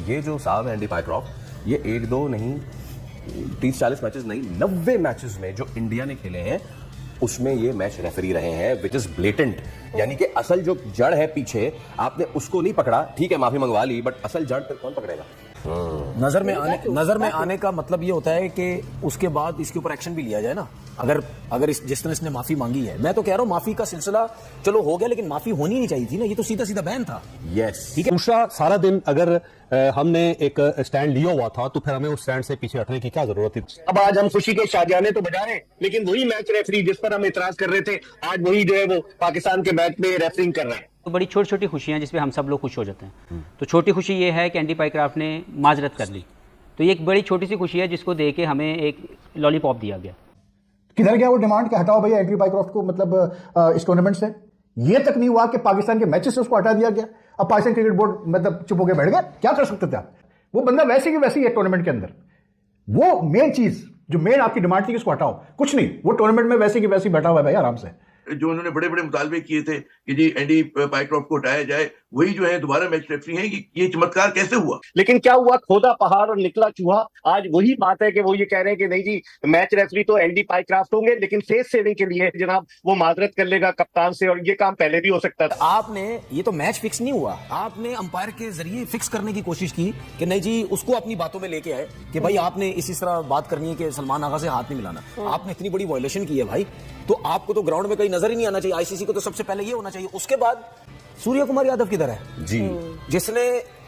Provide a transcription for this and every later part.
ये जो साहब है एंडी पायक्रॉफ्ट, ये 1-2 नहीं 30-40 मैचेस नहीं 90 मैचेस में जो इंडिया ने खेले हैं उसमें ये मैच रेफरी रहे हैं, विच इज ब्लेटेंट। यानी कि असल जो जड़ है पीछे, आपने उसको नहीं पकड़ा, ठीक है माफी मंगवा ली, बट असल जड़ पे कौन पकड़ेगा? नजर में आने का मतलब ये होता है कि उसके बाद इसके ऊपर एक्शन भी लिया जाए ना। अगर जिस तरह इसने माफी मांगी है, मैं तो कह रहा हूँ माफी का सिलसिला चलो हो गया, लेकिन माफी होनी नहीं चाहिए थी ना। ये तो सीधा सीधा बैन था। यस, ठीक है। दूसरा, सारा दिन अगर हमने एक स्टैंड लिया हुआ था तो फिर हमें उस स्टैंड से पीछे हटने की क्या जरूरत थी? अब आज हम खुशी के शादियाने तो बजा रहे हैं, लेकिन वही मैच रेफरी जिस पर हम इतराज कर रहे थे, आज वही जो है वो पाकिस्तान के मैच में रेफरिंग कर रहा है। तो बड़ी छोटी छोटी खुशियां जिसपे हम सब लोग खुश हो जाते हैं। तो छोटी खुशी ये है कि एंडी पाइक्रॉफ्ट ने माजरत कर ली, तो ये एक बड़ी छोटी सी खुशी है जिसको दे के हमें एक लॉलीपॉप दिया गया। किधर गया वो डिमांड कि हटाओ भैया एंडी पाइक्रॉफ्ट को, मतलब इस टूर्नामेंट से? ये तक नहीं हुआ कि पाकिस्तान के मैचेस से उसको हटा दिया गया। अब पाकिस्तान क्रिकेट बोर्ड मतलब चुप होकर बैठ गया। क्या कर सकते थे आप? वो बंदा वैसे की वैसे ही है टूर्नामेंट के अंदर। वो मेन चीज जो मेन आपकी डिमांड थी कि उसको हटाओ, कुछ नहीं, वो टूर्नामेंट में वैसे की वैसे ही बैठा हुआ है भाई आराम से। जो उन्होंने बड़े बड़े मुतालबे किए थे कि जी एंडी पाइक्रॉफ्ट को हटाया जाए, वही जो है दोबारा मैच रेफरी है। कि ये चमत्कार कैसे हुआ? लेकिन क्या हुआ? खोदा पहाड़ और निकला चूहा। आज वही बात है कि वो ये कह रहे हैं कि नहीं जी मैच रेफरी तो एंडी पाइक्रॉफ्ट होंगे, लेकिन फेस सेविंग के लिए जनाब वो माजरत कर लेगा कप्तान से, और ये काम पहले भी हो सकता था। आपने ये तो मैच फिक्स नहीं हुआ, आपने अंपायर के जरिए फिक्स करने की कोशिश की कि नहीं जी उसको अपनी बातों में लेके आए कि भाई आपने इसी तरह बात करनी है कि सलमान आगा से हाथ नहीं मिलाना। आपने इतनी बड़ी वायलेशन की है भाई, तो आपको तो ग्राउंड में कहीं नजर ही नहीं आना चाहिए। आईसीसी को तो सबसे पहले ये होना चाहिए। उसके बाद सूर्य कुमार यादव किधर है जी,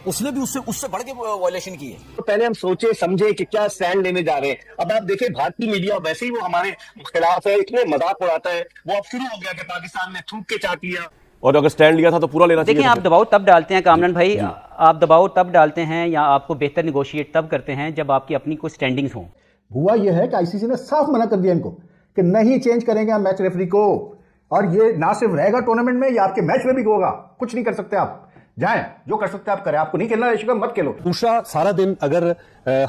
उसने भी उससे बढ़ के वायलेशन की है। तो पहले हम सोचे समझे कि क्या स्टैंड लेने जा रहे हैं। अब आप देखें भारतीय मीडिया वैसे ही वो हमारे खिलाफ है, इतने मजाक उड़ाता है। वो अब शुरू हो गया कि पाकिस्तान ने थूक के चाट लिया, और अगर स्टैंड लिया था तो पूरा लेना चाहिए। देखिए, आप दबाव तब डालते हैं कामरान भाई, आप दबाव तब डालते हैं या आपको बेहतर निगोशिएट तब करते हैं जब आपकी अपनी कोई स्टैंडिंग्स हो। हुआ यह है कि आईसीसी ने साफ मना कर दिया इनको कि नहीं चेंज करेंगे हम मैच रेफरी को, और ये ना सिर्फ रहेगा टूर्नामेंट में, ये आपके मैच में भी होगा। कुछ नहीं कर सकते आप, जाएं जो कर सकते हैं आप करें। आपको नहीं खेलना है मत खेलो। दूसरा, सारा दिन अगर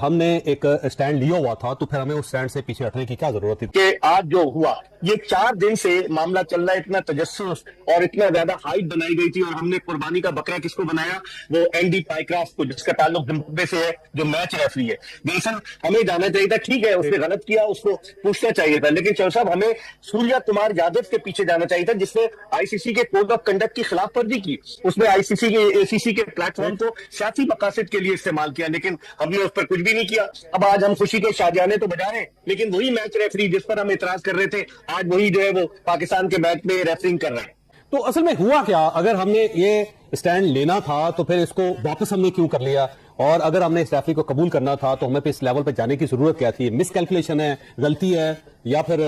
हमने एक स्टैंड लिया हुआ था तो फिर हमें उस स्टैंड से पीछे हटने की क्या जरूरत थी? कि आज जो हुआ, ये 4 दिन से मामला चल रहा है, इतना तजस्सुस और इतना ज्यादा हाइप बनाई गई थी, और हमने कुर्बानी का बकरा किसको बनाया? वो एंडी पाइक्रॉफ्ट को, जिसका ताल्लुक जिम्बाब्वे से है, जो मैच रेफरी है। दरअसल हमें जाना चाहिए था, ठीक है उसने गलत किया, उसको पूछना चाहिए था, लेकिन चौधरी साहब हमें सूर्या कुमार यादव के पीछे जाना चाहिए था, जिसने आईसीसी के कोड ऑफ कंडक्ट की खिलाफ वर्जी की। उसने आईसीसी के एसीसी के प्लेटफॉर्म को सियासी मकासद के लिए इस्तेमाल किया, लेकिन हमने उस पर कुछ भी नहीं किया। अब आज हम खुशी के शादियाने तो बजा रहे हैं, लेकिन वही मैच रेफरी जिस पर हम इतराज कर रहे थे, आज वही जो है वो पाकिस्तान के मैच में रेफरिंग कर रहा है। तो असल में हुआ क्या? अगर हमने ये स्टैंड लेना था तो फिर इसको वापस हमने क्यों कर लिया? और अगर हमने इस रेफरी को कबूल करना था तो हमें इस लेवल पर जाने की जरूरत क्या थी? मिसकैलकुलेशन है, गलती है, या फिर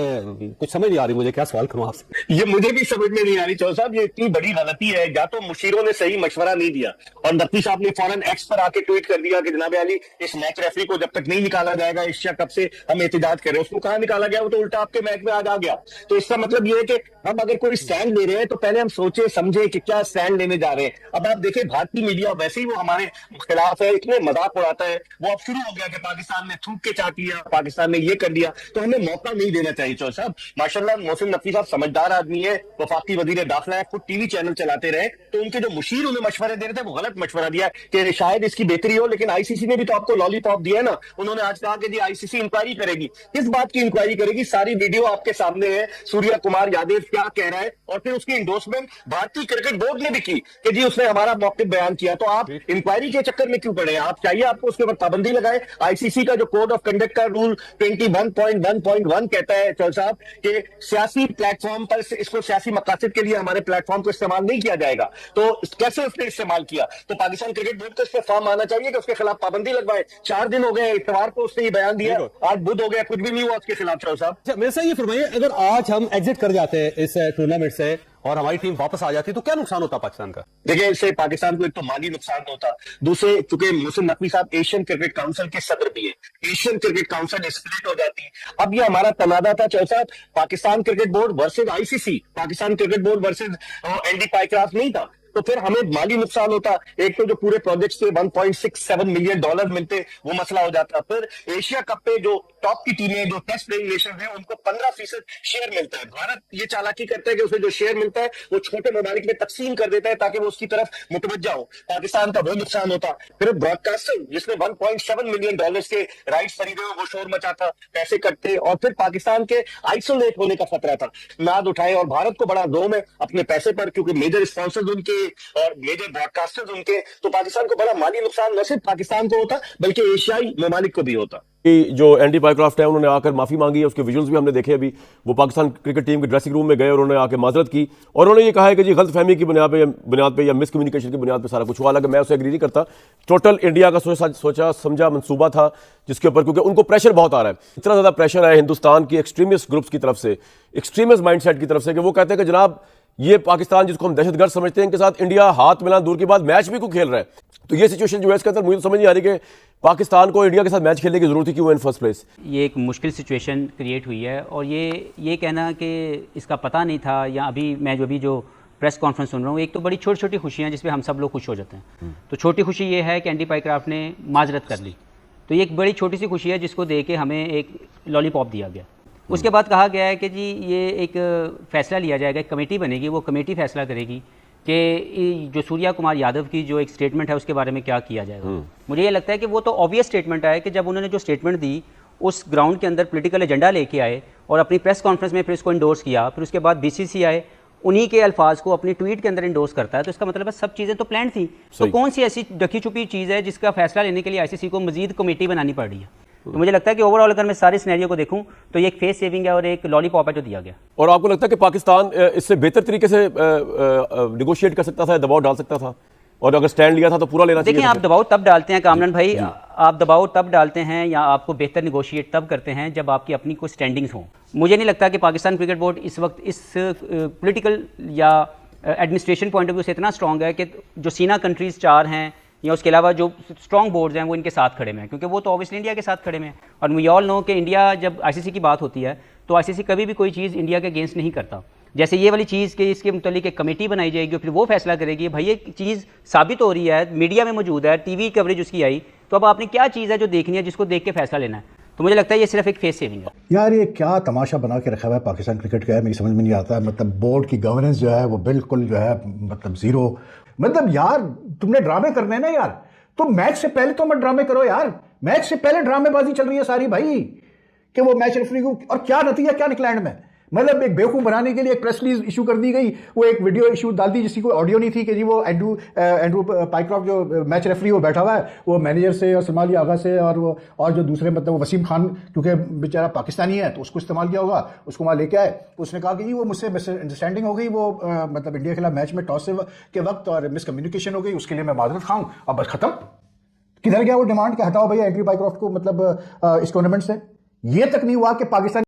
कुछ समझ नहीं आ रही मुझे। क्या सवाल करूं आपसे? ये मुझे भी समझ में नहीं आ रही चौधरी साहब, ये इतनी बड़ी गलती है। या तो मुशीरों ने सही मशवरा नहीं दिया, और नकवी साहब ने फौरन एक्स पर आके ट्वीट कर दिया कि जनाब अली इस मैच रेफरी को जब तक नहीं निकाला जाएगा एशिया कप से हम एहतजाज करें। उसको कहां निकाला गया? वो तो उल्टा आपके मैच में आज आ गया। तो इसका मतलब ये है कि हम अगर कोई स्टैंड ले रहे हैं तो पहले हम सोचे समझे कि क्या स्टैंड लेने जा रहे हैं। अब आप देखें भारतीय मीडिया वैसे ही वो हमारे खिलाफ है, इतने मजाक उड़ाता है। वो अब शुरू हो गया कि पाकिस्तान ने थूक के चाट लिया, पाकिस्तान ने ये कर दिया। तो हमें मौका नहीं देना चाहिए चौधरी साहब। माशाल्लाह मोहसिन नकवी साहब समझदार आदमी है, वफाकी वजीर दाखिला है, खुद टीवी चैनल चलाते रहे। तो उनके जो मुशीर उन्हें मशवरे दे रहे थे वो गलत मशवरा दिया कि शायद इसकी बेहतरी हो, लेकिन आईसीसी ने भी तो आपको लॉलीपॉप दिया है ना। उन्होंने आज कहा कि जी आईसीसी इंक्वायरी करेगी। किस बात की इंक्वायरी करेगी? सारी वीडियो आपके सामने है, सूर्या कुमार यादव क्या कह रहा है, और फिर उसकी इंडोर्समेंट भारतीय क्रिकेट बोर्ड ने भी की कि जी उसने हमारा मौके बयान किया। तो आप इंक्वायरी के चक्कर में क्यों पड़े? आप चाहिए आपको उसके ऊपर पाबंदी लगाए। आईसीसी का जो कोड ऑफ कंडक्ट का रूल 21.1.1 कहता है चौधरी साहब कि सियासी प्लेटफॉर्म पर इसको सियासी मकासद के लिए हमारे प्लेटफॉर्म को इस्तेमाल नहीं किया जाएगा। तो कैसे उसने इस्तेमाल किया? तो पाकिस्तान क्रिकेट बोर्ड को इस पर फॉर्म आना चाहिए कि उसके खिलाफ पाबंदी लगवाए। 4 दिन हो गए, इतवार को उसने ये बयान दिया, आज बुध हो गया, कुछ भी नहीं हुआ उसके खिलाफ। चौधरी साहब मेरे से ये फरमाइए, अगर आज हम एग्जिट कर जाते हैं इस टूर्नामेंट से और हमारी टीम वापस आ जाती तो क्या नुकसान होता पाकिस्तान का? देखिए, इससे पाकिस्तान को एक तो माली नुकसान होता, दूसरे चूंकि मोहसिन नकवी साहब एशियन क्रिकेट काउंसिल के सदर भी है, एशियन क्रिकेट काउंसिल स्प्लिट हो जाती। अब ये हमारा तनाजा था चौधरी साहब, Pakistan cricket board versus ICC, Pakistan cricket board versus Andy Pycroft नहीं था। तो फिर हमें माली नुकसान होता। एक तो जो पूरे प्रोजेक्ट से $1.67 मिलियन मिलते, वो मसला हो जाता। फिर एशिया कप पे जो टॉप की टीमें, जो टेस्ट प्लेइंग नेशन है, उनको 15% शेयर मिलता है। भारत ये चालाकी करता है कि उसे जो शेयर मिलता है वो छोटे ममालिक में तकसीम कर देता है ताकि वो उसकी तरफ मुतवज्जा हो। पाकिस्तान का वो नुकसान होता। फिर ब्रॉडकास्टर जिसने $1.7 मिलियन के राइट्स खरीदे हो, वो शोर मचाता, पैसे कटते, और फिर पाकिस्तान के आइसोलेट होने का खतरा था, नाद उठाए। और भारत को बड़ा जोम है अपने पैसे पर, क्योंकि मेजर स्पॉन्सर्स उनके और मेजर ब्रॉडकास्टर्स उनके, तो पाकिस्तान को बड़ा माली नुकसान न सिर्फ पाकिस्तान को होता बल्कि एशियाई ममालिक को भी होता। कि जो एंडी पाइक्रॉफ्ट है उन्होंने आकर माफी मांगी है, उसके विजुअल्स भी हमने देखे। अभी वो पाकिस्तान क्रिकेट टीम के ड्रेसिंग रूम में गए और उन्होंने आकर माजरत की, और उन्होंने ये कहा है कि जी गलतफहमी की बुनियाद पे या मिसकम्युनिकेशन की बुनियाद पे सारा कुछ हुआ। हालांकि मैं उसे एग्री नहीं करता। टोटल इंडिया का सोचा समझा मंसूबा था जिसके ऊपर, क्योंकि उनको प्रेशर बहुत आ रहा है, इतना ज्यादा प्रेशर है हिंदुस्तान की एक्सट्रीमिस्ट ग्रुप्स की तरफ से, एक्सट्रीमिस्ट माइंडसेट की तरफ से, कि वो कहते हैं कि जनाब ये पाकिस्तान जिसको हम दहशतगर्द समझते हैं, इनके साथ इंडिया हाथ मिलाना दूर की बात, मैच भी क्यों खेल रहा है। तो ये सिचुएशन जो है इसके अंदर मुझे समझ नहीं आ रही कि पाकिस्तान को इंडिया के साथ मैच खेलने की जरूरत ही क्यों है इन फर्स्ट प्लेस। ये एक मुश्किल सिचुएशन क्रिएट हुई है, और ये कहना कि इसका पता नहीं था, या अभी जो प्रेस कॉन्फ्रेंस सुन रहा हूँ, एक तो बड़ी छोटी छोटी खुशियाँ जिस पे हम सब लोग खुश हो जाते हैं। तो छोटी खुशी ये है कि एंडी पाइक्रॉफ्ट ने माजरत कर ली, तो ये एक बड़ी छोटी सी खुशी है जिसको दे के हमें एक लॉलीपॉप दिया गया। उसके बाद कहा गया है कि जी ये एक फैसला लिया जाएगा, एक कमेटी बनेगी, वो कमेटी फैसला करेगी कि जो सूर्या कुमार यादव की जो एक स्टेटमेंट है उसके बारे में क्या किया जाएगा। मुझे ये लगता है कि वो तो ऑब्वियस स्टेटमेंट है कि जब उन्होंने जो स्टेटमेंट दी उस ग्राउंड के अंदर पॉलिटिकल एजेंडा लेके आए और अपनी प्रेस कॉन्फ्रेंस में फिर इसको इंडोर्स किया, फिर उसके बाद बीसीसीआई उन्हीं के अल्फाज को अपनी ट्वीट के अंदर इंडोर्स करता है, तो इसका मतलब है सब चीज़ें तो प्लान थी। तो कौन सी ऐसी ढकी छुपी चीज़ है जिसका फैसला लेने के लिए आईसीसी को मजीद कमेटी बनानी पड़ रही है। तो मुझे लगता है कि ओवरऑल अगर मैं सारे सिनेरियो को देखूं तो ये एक फेस सेविंग है और एक लॉलीपॉप है जो दिया गया। और आपको लगता है कि पाकिस्तान इससे बेहतर तरीके से निगोशिएट कर सकता था, दबाव डाल सकता था, और अगर स्टैंड लिया था तो पूरा लेना चाहिए? देखिए, आप दबाव तब डालते हैं कामरान भाई, आप दबाव तब डालते हैं या आपको बेहतर निगोशिएट तब करते हैं जब आपकी अपनी कोई स्टैंडिंग्स हो। मुझे नहीं लगता कि पाकिस्तान क्रिकेट बोर्ड इस वक्त इस पॉलिटिकल या एडमिनिस्ट्रेशन पॉइंट ऑफ व्यू से इतना स्ट्रॉन्ग है कि जो सीना कंट्रीज 4 हैं या उसके अलावा जो स्ट्रॉन्ग बोर्ड्स हैं वो इनके साथ खड़े में हैं, क्योंकि वो तो ऑब्वियसली इंडिया के साथ खड़े में हैं। और वी ऑल नो कि इंडिया जब आईसीसी की बात होती है तो आईसीसी कभी भी कोई चीज़ इंडिया के अगेंस्ट नहीं करता। जैसे ये वाली चीज़ कि इसके मुतालिक एक कमेटी बनाई जाएगी और फिर वो फैसला करेगी, भाई ये चीज़ साबित हो रही है, मीडिया में मौजूद है, टीवी कवरेज उसकी आई, तो अब आपने क्या चीज़ है जो देखनी है जिसको देख के फैसला लेना है। तो मुझे लगता है ये सिर्फ एक फेस सेविंग है। यार ये क्या तमाशा बना के रखा हुआ है पाकिस्तान क्रिकेट का है, मेरी समझ में नहीं आता। मतलब बोर्ड की गवर्नेंस जो है वो बिल्कुल जो है मतलब जीरो। मतलब यार तुमने ड्रामे करने हैं ना यार, तो मैच से पहले तो मत ड्रामे करो यार। मैच से पहले ड्रामेबाजी चल रही है सारी भाई, कि वो मैच रेफरी को, और क्या नतीजा क्या निकला एंड में। मतलब एक बेवकूफ बनाने के लिए एक प्रेस रिलीज इशू कर दी गई, वो एक वीडियो इशू डाल दी जिसकी कोई ऑडियो नहीं थी, कि जी वो एंड्रू पाइक्रॉफ्ट जो मैच रेफरी वो बैठा हुआ है, वो मैनेजर से और सलमान अली आगा से और जो दूसरे मतलब वो वसीम खान, क्योंकि बेचारा पाकिस्तानी है तो उसको इस्तेमाल किया होगा, उसको वहाँ लेके आए। तो उसने कहा कि जी वो मुझसे मिसअंडरस्टैंडिंग हो गई, वो मतलब इंडिया के खिलाफ मैच में टॉस के वक्त और मिसकम्युनिकेशन हो गई, उसके लिए मैं माजरत खाऊं, अब बस खत्म। किधर गया वो डिमांड कि हटाओ भैया एंड्रू पाइक्रॉफ्ट को मतलब इस टूर्नामेंट से। ये तक नहीं हुआ कि पाकिस्तान